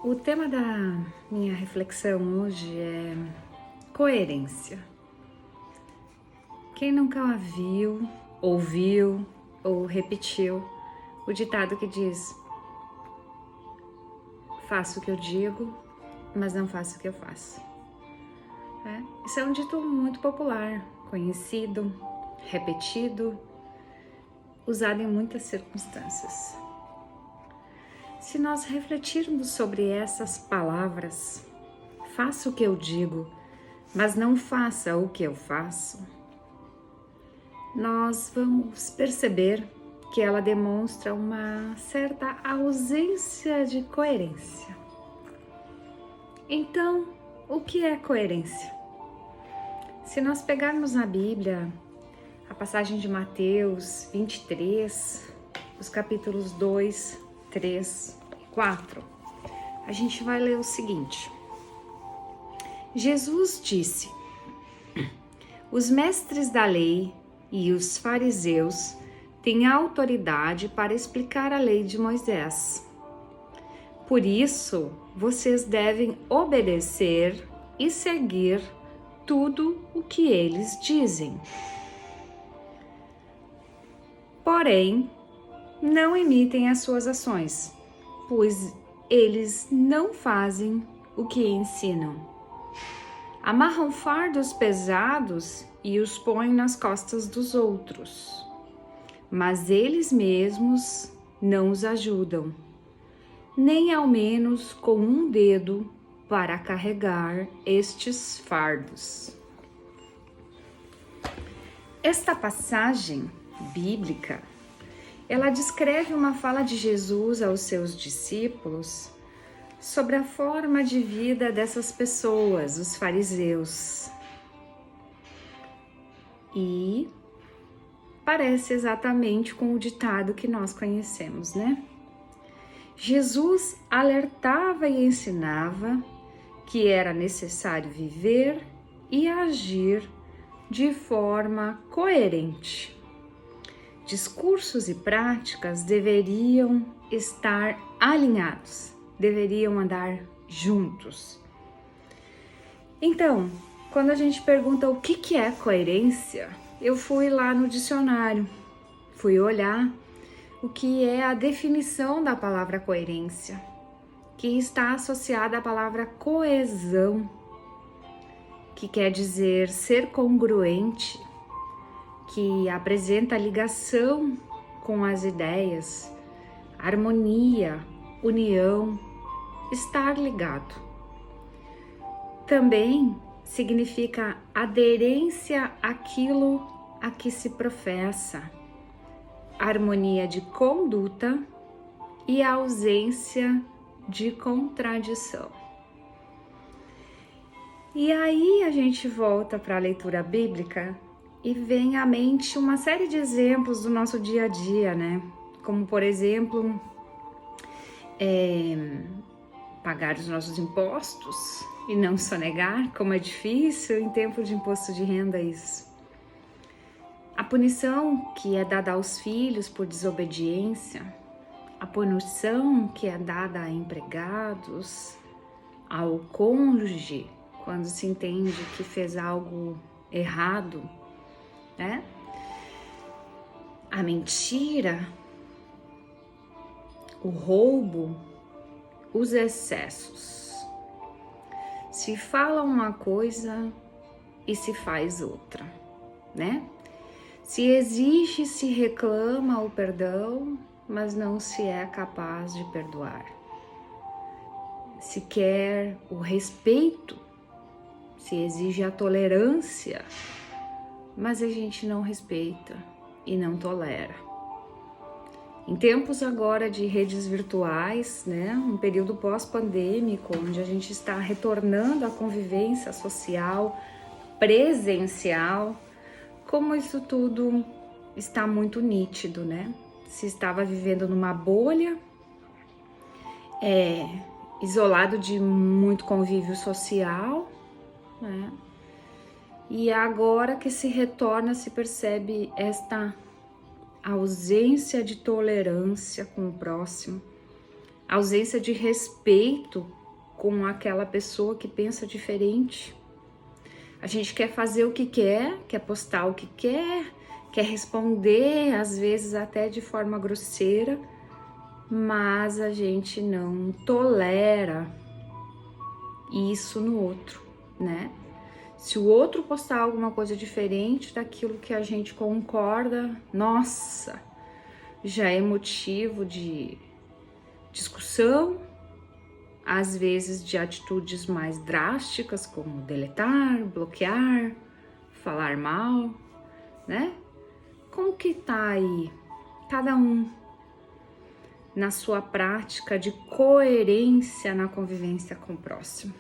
O tema da minha reflexão hoje é coerência. Quem nunca viu, ouviu ou repetiu o ditado que diz: faço o que eu digo, mas não faço o que eu faço. Isso é um dito muito popular, conhecido, repetido, usado em muitas circunstâncias. Se nós refletirmos sobre essas palavras, faça o que eu digo, mas não faça o que eu faço, nós vamos perceber que ela demonstra uma certa ausência de coerência. Então, o que é coerência? Se nós pegarmos na Bíblia a passagem de Mateus 23, os capítulos 2, 3 e 4, a gente vai ler o seguinte. Jesus disse: os mestres da lei e os fariseus têm autoridade para explicar a lei de Moisés. Por isso, vocês devem obedecer e seguir tudo o que eles dizem. Porém, não imitem as suas ações, pois eles não fazem o que ensinam. Amarram fardos pesados e os põem nas costas dos outros, mas eles mesmos não os ajudam, nem ao menos com um dedo para carregar estes fardos. Esta passagem bíblica, ela descreve uma fala de Jesus aos seus discípulos sobre a forma de vida dessas pessoas, os fariseus. E parece exatamente com o ditado que nós conhecemos, né? Jesus alertava e ensinava que era necessário viver e agir de forma coerente. Discursos e práticas deveriam estar alinhados, deveriam andar juntos. Então, quando a gente pergunta o que é coerência, eu fui lá no dicionário, fui olhar o que é a definição da palavra coerência, que está associada à palavra coesão, que quer dizer ser congruente, que apresenta ligação com as ideias, harmonia, união, estar ligado. Também significa aderência àquilo a que se professa, harmonia de conduta e ausência de contradição. E aí a gente volta para a leitura bíblica e vem à mente uma série de exemplos do nosso dia a dia, né? Como, por exemplo, pagar os nossos impostos e não sonegar, como é difícil em tempo de imposto de renda isso. A punição que é dada aos filhos por desobediência, a punição que é dada a empregados, ao cônjuge, quando se entende que fez algo errado, né? A mentira, o roubo, os excessos. Se fala uma coisa e se faz outra, né? Se exige, se reclama o perdão, mas não se é capaz de perdoar. Se quer o respeito, se exige a tolerância, mas a gente não respeita e não tolera. Em tempos agora de redes virtuais, né, um período pós-pandêmico, onde a gente está retornando à convivência social, presencial, como isso tudo está muito nítido, né? Se estava vivendo numa bolha, isolado de muito convívio social, né? E agora que se retorna, se percebe esta ausência de tolerância com o próximo, ausência de respeito com aquela pessoa que pensa diferente. A gente quer fazer o que quer postar o que quer responder, às vezes até de forma grosseira, mas a gente não tolera isso no outro, né? Se o outro postar alguma coisa diferente daquilo que a gente concorda, nossa, já é motivo de discussão, às vezes de atitudes mais drásticas, como deletar, bloquear, falar mal, né? Como que tá aí cada um na sua prática de coerência na convivência com o próximo?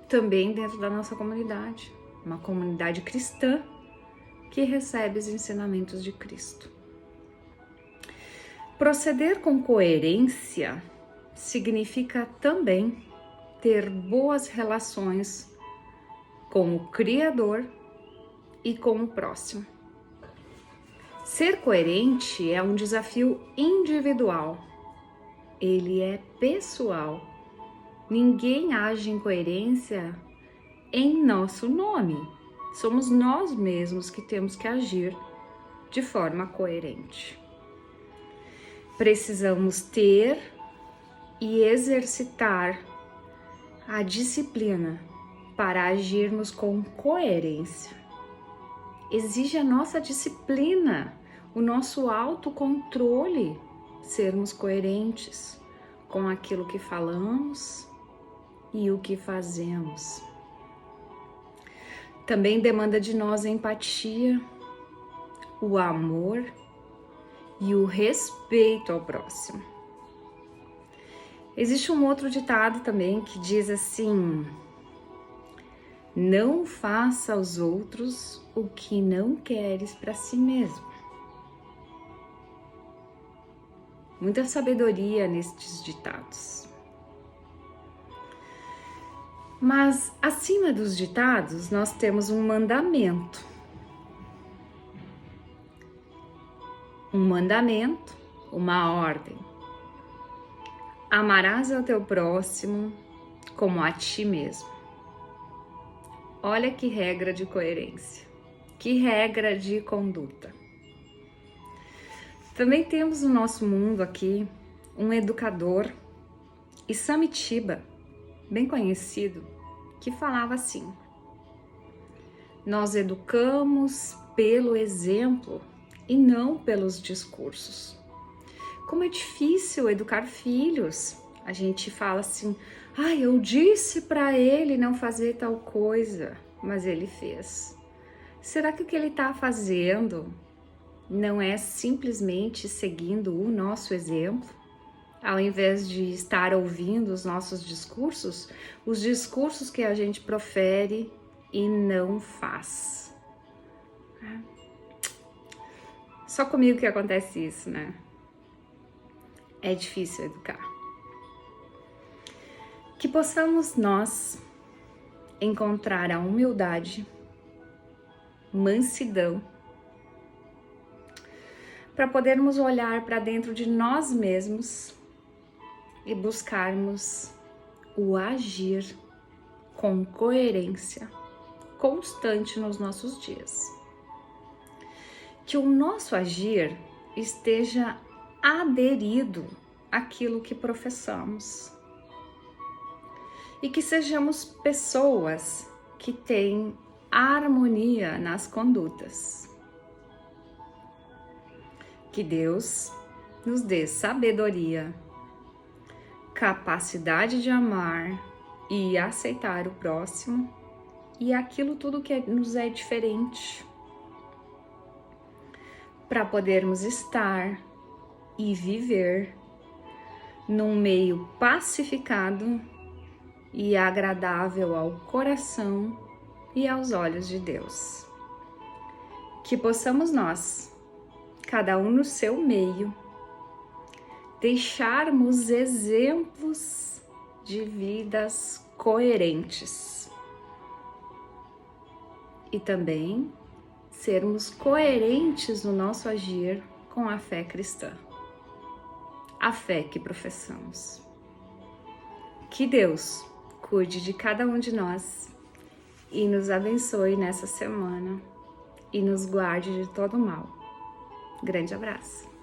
Também dentro da nossa comunidade, uma comunidade cristã que recebe os ensinamentos de Cristo. Proceder com coerência significa também ter boas relações com o Criador e com o próximo. Ser coerente é um desafio individual, ele é pessoal. Ninguém age em coerência em nosso nome. Somos nós mesmos que temos que agir de forma coerente. Precisamos ter e exercitar a disciplina para agirmos com coerência. Exige a nossa disciplina, o nosso autocontrole, sermos coerentes com aquilo que falamos e o que fazemos. Também demanda de nós a empatia, o amor e o respeito ao próximo. Existe um outro ditado também que diz assim: não faça aos outros o que não queres para si mesmo. Muita sabedoria nestes ditados. Mas acima dos ditados, nós temos um mandamento. Um mandamento, uma ordem. Amarás ao teu próximo como a ti mesmo. Olha que regra de coerência, que regra de conduta. Também temos no nosso mundo aqui um educador, Isamitiba, bem conhecido, que falava assim: nós educamos pelo exemplo e não pelos discursos. Como é difícil educar filhos. A gente fala assim: eu disse para ele não fazer tal coisa, mas ele fez. Será que o que ele está fazendo não é simplesmente seguindo o nosso exemplo? Ao invés de estar ouvindo os nossos discursos, os discursos que a gente profere e não faz. Só comigo que acontece isso, né? É difícil educar. Que possamos nós encontrar a humildade, mansidão, para podermos olhar para dentro de nós mesmos e buscarmos o agir com coerência constante nos nossos dias. Que o nosso agir esteja aderido àquilo que professamos e que sejamos pessoas que têm harmonia nas condutas. Que Deus nos dê sabedoria, capacidade de amar e aceitar o próximo e aquilo tudo que nos é diferente, para podermos estar e viver num meio pacificado e agradável ao coração e aos olhos de Deus. Que possamos nós, cada um no seu meio, deixarmos exemplos de vidas coerentes e também sermos coerentes no nosso agir com a fé cristã, a fé que professamos. Que Deus cuide de cada um de nós e nos abençoe nessa semana e nos guarde de todo mal. Grande abraço.